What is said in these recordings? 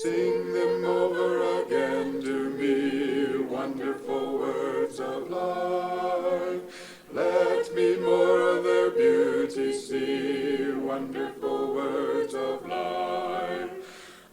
Sing them over again to me, wonderful words of life. Let me more of their beauty see, wonderful words of life.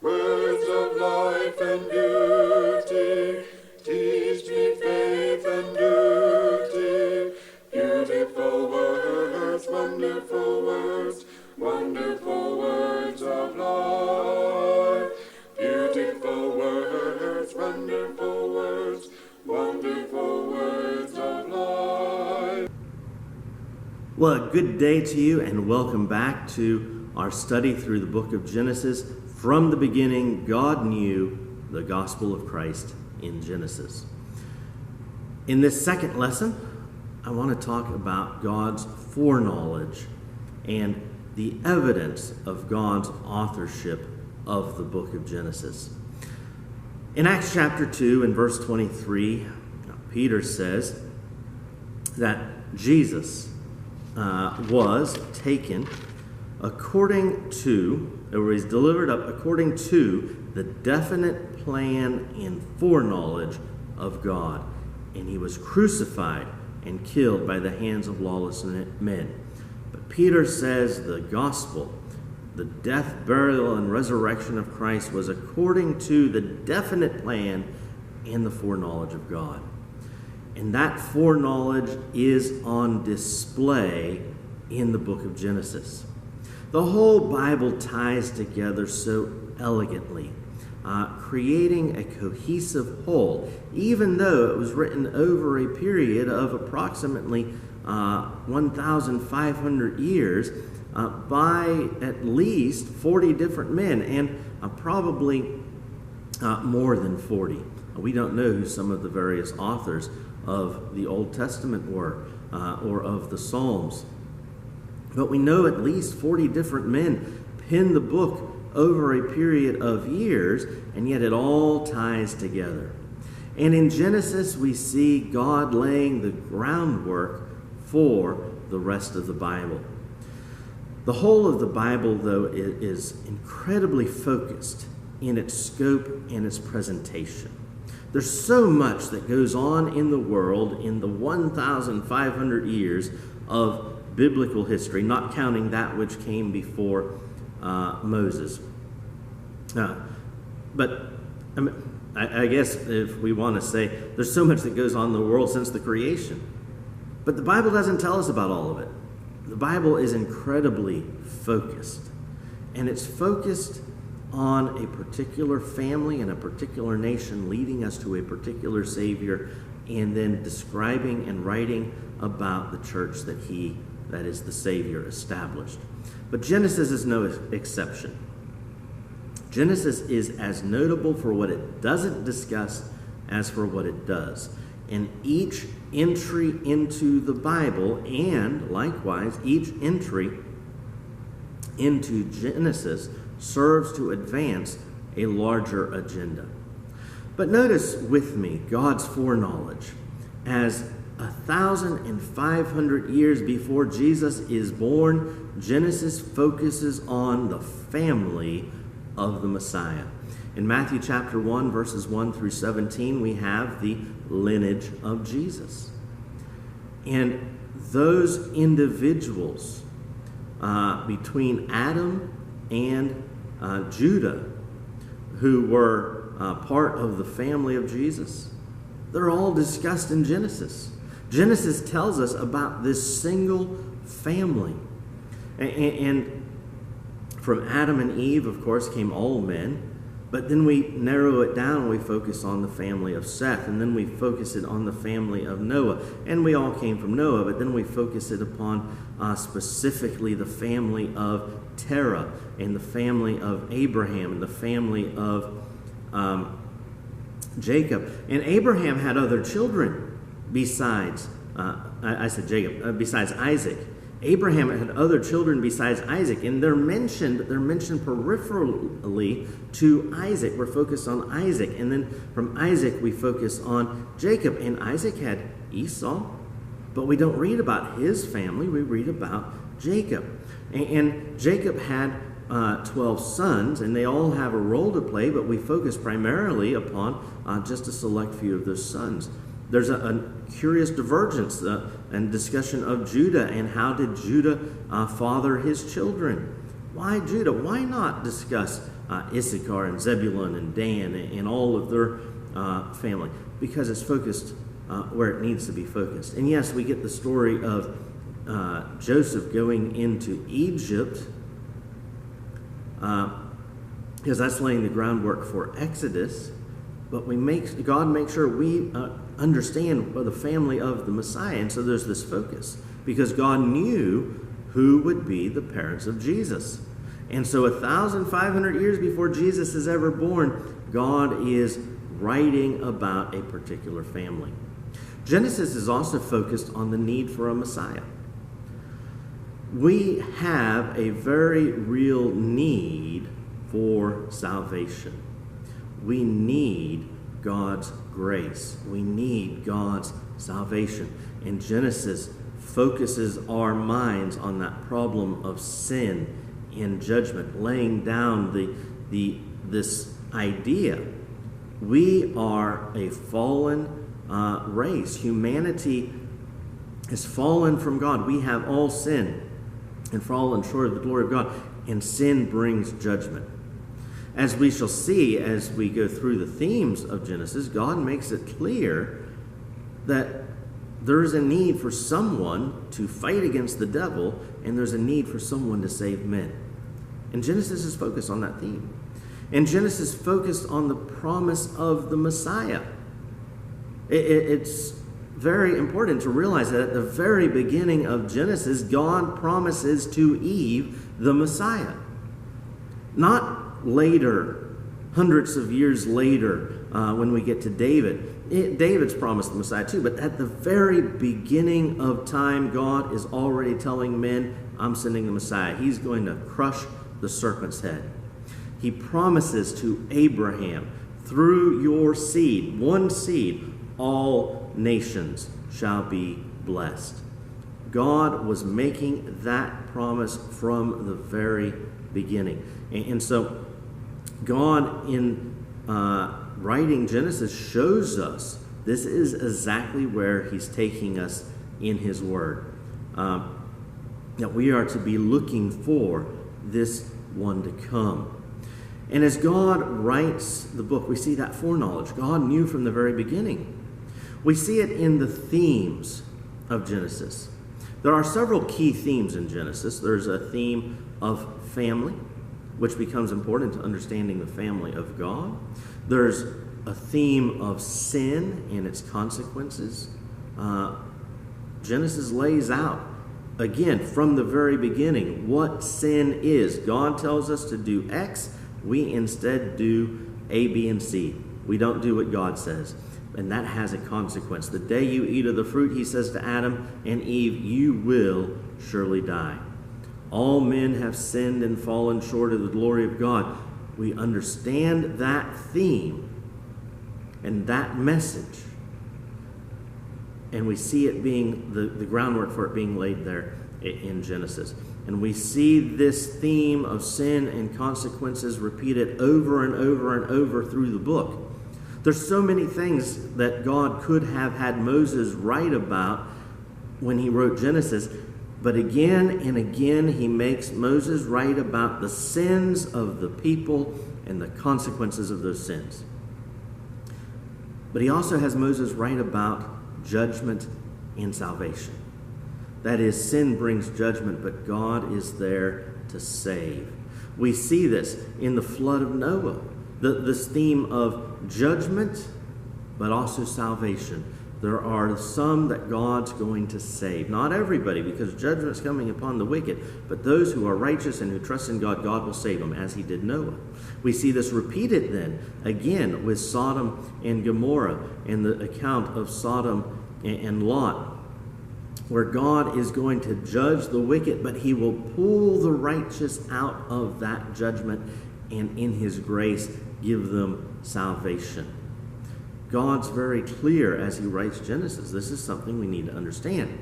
Words of life and beauty, teach me faith and duty. Beautiful words, wonderful words, wonderful words of life. Beautiful words, wonderful words, wonderful words of life. Well, a good day to you, and welcome back to our study through the book of Genesis. From the beginning, God knew the gospel of Christ in Genesis. In this second lesson, I want to talk about God's foreknowledge and the evidence of God's authorship of the book of Genesis. In Acts chapter 2 and verse 23, Peter says that Jesus was taken according to, or was delivered up according to the definite plan and foreknowledge of God. And he was crucified and killed by the hands of lawless men. But Peter says the gospel, the death, burial, and resurrection of Christ was according to the definite plan and the foreknowledge of God. And that foreknowledge is on display in the book of Genesis. The whole Bible ties together so elegantly, creating a cohesive whole, even though it was written over a period of approximately 1,500 years by at least 40 different men, and probably more than 40. We don't know who some of the various authors of the Old Testament were, or of the Psalms. But we know at least 40 different men penned the book over a period of years, and yet it all ties together. And in Genesis, we see God laying the groundwork for the rest of the Bible. The whole of the Bible, though, is incredibly focused in its scope and its presentation. There's so much that goes on in the world in the 1,500 years of biblical history, not counting that which came before Moses. But I guess if we want to say there's so much that goes on in the world since the creation. But the Bible doesn't tell us about all of it. The Bible is incredibly focused. And it's focused on a particular family and a particular nation, leading us to a particular Savior, and then describing and writing about the church that is the Savior, established. But Genesis is no exception. Genesis is as notable for what it doesn't discuss as for what it does. And each entry into the Bible, and likewise each entry into Genesis, serves to advance a larger agenda. But notice with me God's foreknowledge. As 1,500 years before Jesus is born, Genesis focuses on the family of the Messiah. In Matthew chapter 1, verses 1 through 17, we have the lineage of Jesus. And those individuals between Adam and Judah, who were part of the family of Jesus, they're all discussed in Genesis. Genesis tells us about this single family. And from Adam and Eve, of course, came all men. But then we narrow it down and we focus on the family of Seth. And then we focus it on the family of Noah. And we all came from Noah. But then we focus it upon specifically the family of Terah and the family of Abraham and the family of Jacob. And Abraham had other children besides, besides Isaac. Abraham had other children besides Isaac, and they're mentioned peripherally to Isaac. We're focused on Isaac, and then from Isaac we focus on Jacob. And Isaac had Esau, but we don't read about his family. We read about Jacob. And Jacob had 12 sons, and they all have a role to play, but we focus primarily upon just a select few of those sons. There's a curious divergence and discussion of Judah, and how did Judah father his children? Why Judah? Why not discuss Issachar and Zebulun and Dan and all of their family? Because it's focused where it needs to be focused. And yes, we get the story of Joseph going into Egypt, because that's laying the groundwork for Exodus. But God makes sure we understand the family of the Messiah. And so there's this focus, because God knew who would be the parents of Jesus. And so 1,500 years before Jesus is ever born, God is writing about a particular family. Genesis is also focused on the need for a Messiah. We have a very real need for salvation. We need God's grace. We need God's salvation. And Genesis focuses our minds on that problem of sin and judgment, laying down this idea. We are a fallen race. Humanity has fallen from God. We have all sinned and fallen short of the glory of God, and sin brings judgment. As we shall see as we go through the themes of Genesis, God makes it clear that there's a need for someone to fight against the devil, and there's a need for someone to save men. And Genesis is focused on that theme. And Genesis focused on the promise of the Messiah. It's very important to realize that at the very beginning of Genesis, God promises to Eve the Messiah. Not later, hundreds of years later, when we get to David. David's promised the Messiah too, but at the very beginning of time, God is already telling men, I'm sending the Messiah. He's going to crush the serpent's head. He promises to Abraham, through your seed, one seed, all nations shall be blessed. God was making that promise from the very beginning. And so God, in writing Genesis, shows us this is exactly where he's taking us in his word. That we are to be looking for this one to come. And as God writes the book, we see that foreknowledge. God knew from the very beginning. We see it in the themes of Genesis. There are several key themes in Genesis. There's a theme of family, which becomes important to understanding the family of God. There's a theme of sin and its consequences. Genesis lays out, again, from the very beginning, what sin is. God tells us to do X. We instead do A, B, and C. We don't do what God says. And that has a consequence. The day you eat of the fruit, he says to Adam and Eve, you will surely die. All men have sinned and fallen short of the glory of God. We understand that theme and that message. And we see it being, the groundwork for it being laid there in Genesis. And we see this theme of sin and consequences repeated over and over and over through the book. There's so many things that God could have had Moses write about when he wrote Genesis, but again and again he makes Moses write about the sins of the people and the consequences of those sins. But he also has Moses write about judgment and salvation. That is, sin brings judgment, but God is there to save. We see this in the flood of Noah. This theme of judgment, but also salvation. There are some that God's going to save. Not everybody, because judgment's coming upon the wicked. But those who are righteous and who trust in God, God will save them, as he did Noah. We see this repeated then, again, with Sodom and Gomorrah, and the account of Sodom and Lot, where God is going to judge the wicked, but he will pull the righteous out of that judgment, and in his grace give them salvation. God's very clear as he writes Genesis. This is something we need to understand.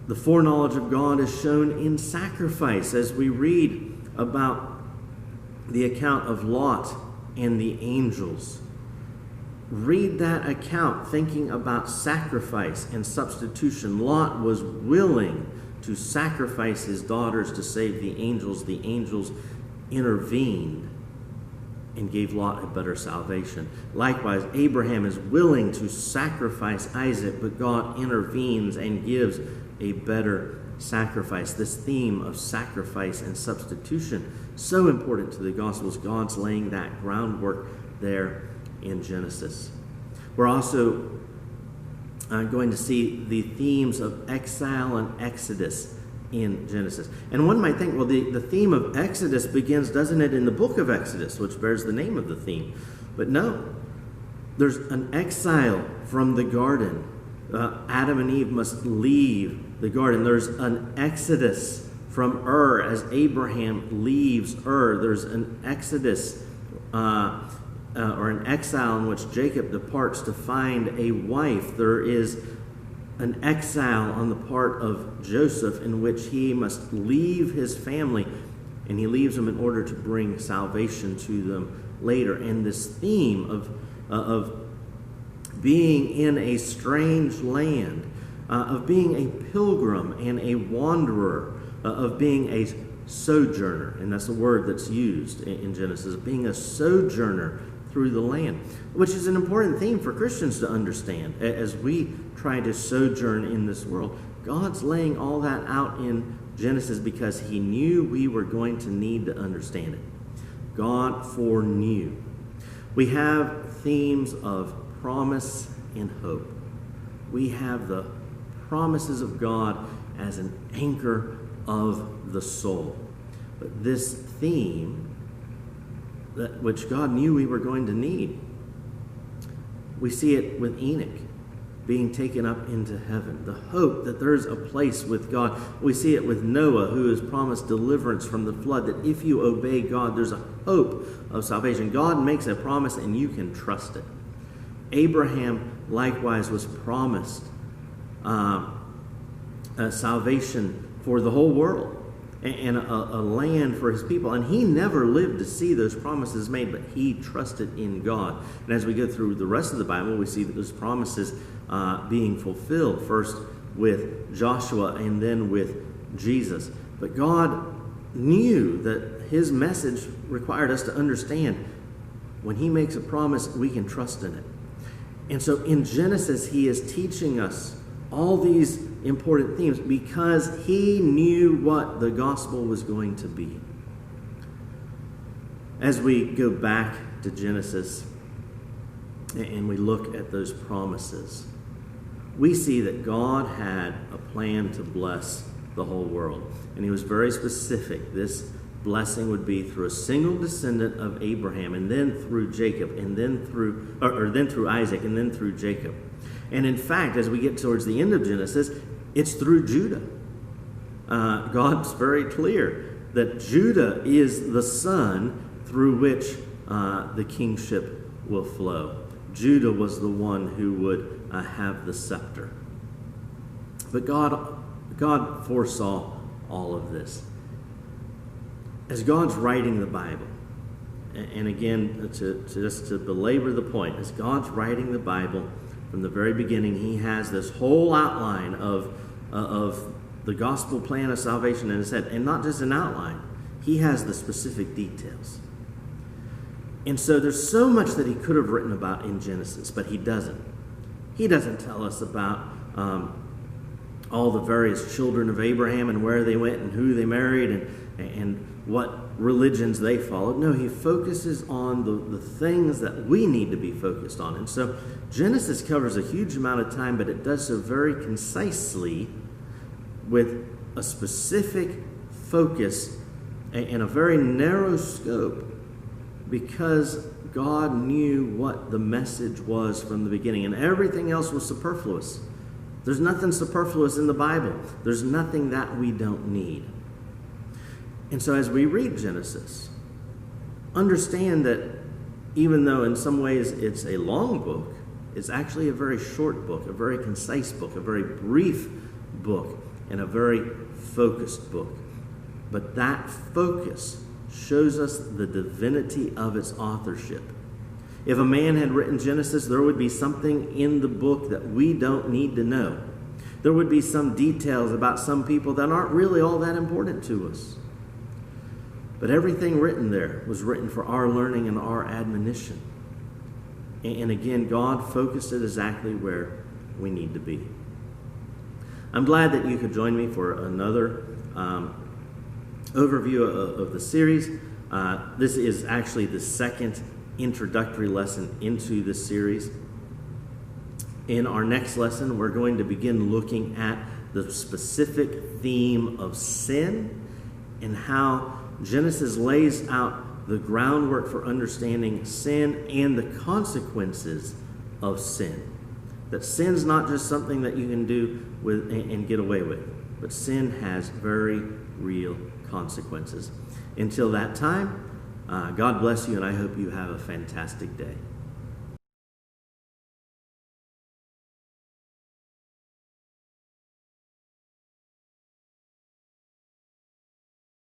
The foreknowledge of God is shown in sacrifice, as we read about the account of Lot and the angels. Read that account thinking about sacrifice and substitution. Lot was willing to sacrifice his daughters to save the angels. The angels intervened and gave Lot a better salvation. Likewise, Abraham is willing to sacrifice Isaac, but God intervenes and gives a better sacrifice. This theme of sacrifice and substitution, so important to the Gospels. God's laying that groundwork there in Genesis. We're also going to see the themes of exile and exodus in Genesis. And one might think, well, the theme of Exodus begins, doesn't it, in the book of Exodus, which bears the name of the theme. But no, there's an exile from the garden. Adam and Eve must leave the garden. There's an exodus from Ur as Abraham leaves Ur. There's an exodus or an exile in which Jacob departs to find a wife. There is an exile on the part of Joseph in which he must leave his family, and he leaves them in order to bring salvation to them later. And this theme of being in a strange land, of being a pilgrim and a wanderer, of being a sojourner, and that's a word that's used in Genesis, being a sojourner through the land, which is an important theme for Christians to understand as we try to sojourn in this world. God's laying all that out in Genesis because he knew we were going to need to understand it. God foreknew. We have themes of promise and hope. We have the promises of God as an anchor of the soul. But this theme, which God knew we were going to need, we see it with Enoch being taken up into heaven, the hope that there's a place with God. We see it with Noah, who is promised deliverance from the flood, that if you obey God, there's a hope of salvation. God makes a promise and you can trust it. Abraham likewise was promised salvation for the whole world and a land for his people. And he never lived to see those promises made, but he trusted in God. And as we go through the rest of the Bible, we see that those promises being fulfilled, first with Joshua and then with Jesus. But God knew that his message required us to understand when he makes a promise, we can trust in it. And so in Genesis, he is teaching us all these important themes because he knew what the gospel was going to be. As we go back to Genesis and we look at those promises, we see that God had a plan to bless the whole world. And he was very specific. This blessing would be through a single descendant of Abraham, and then through Jacob, and then through Isaac, and then through Jacob. And in fact, as we get towards the end of Genesis, it's through Judah. God's very clear that Judah is the son through which the kingship will flow. Judah was the one who would have the scepter. But God foresaw all of this. As God's writing the Bible, and again, to belabor the point, as God's writing the Bible from the very beginning, he has this whole outline of the gospel plan of salvation in his head. And not just an outline, he has the specific details. And so there's so much that he could have written about in Genesis, but he doesn't. He doesn't tell us about all the various children of Abraham and where they went and who they married and what religions they followed. No, he focuses on the things that we need to be focused on. And so Genesis covers a huge amount of time, but it does so very concisely with a specific focus and a very narrow scope, because God knew what the message was from the beginning, and everything else was superfluous. There's nothing superfluous in the Bible. There's nothing that we don't need. And so as we read Genesis, understand that even though in some ways it's a long book, it's actually a very short book, a very concise book, a very brief book, and a very focused book. But that focus shows us the divinity of its authorship. If a man had written Genesis, there would be something in the book that we don't need to know. There would be some details about some people that aren't really all that important to us. But everything written there was written for our learning and our admonition. And again, God focused it exactly where we need to be. I'm glad that you could join me for another overview of the series. This is actually the second introductory lesson into this series. In our next lesson, we're going to begin looking at the specific theme of sin and how Genesis lays out the groundwork for understanding sin and the consequences of sin. That sin's not just something that you can do with and get away with, but sin has very real consequences. Until that time, God bless you, and I hope you have a fantastic day.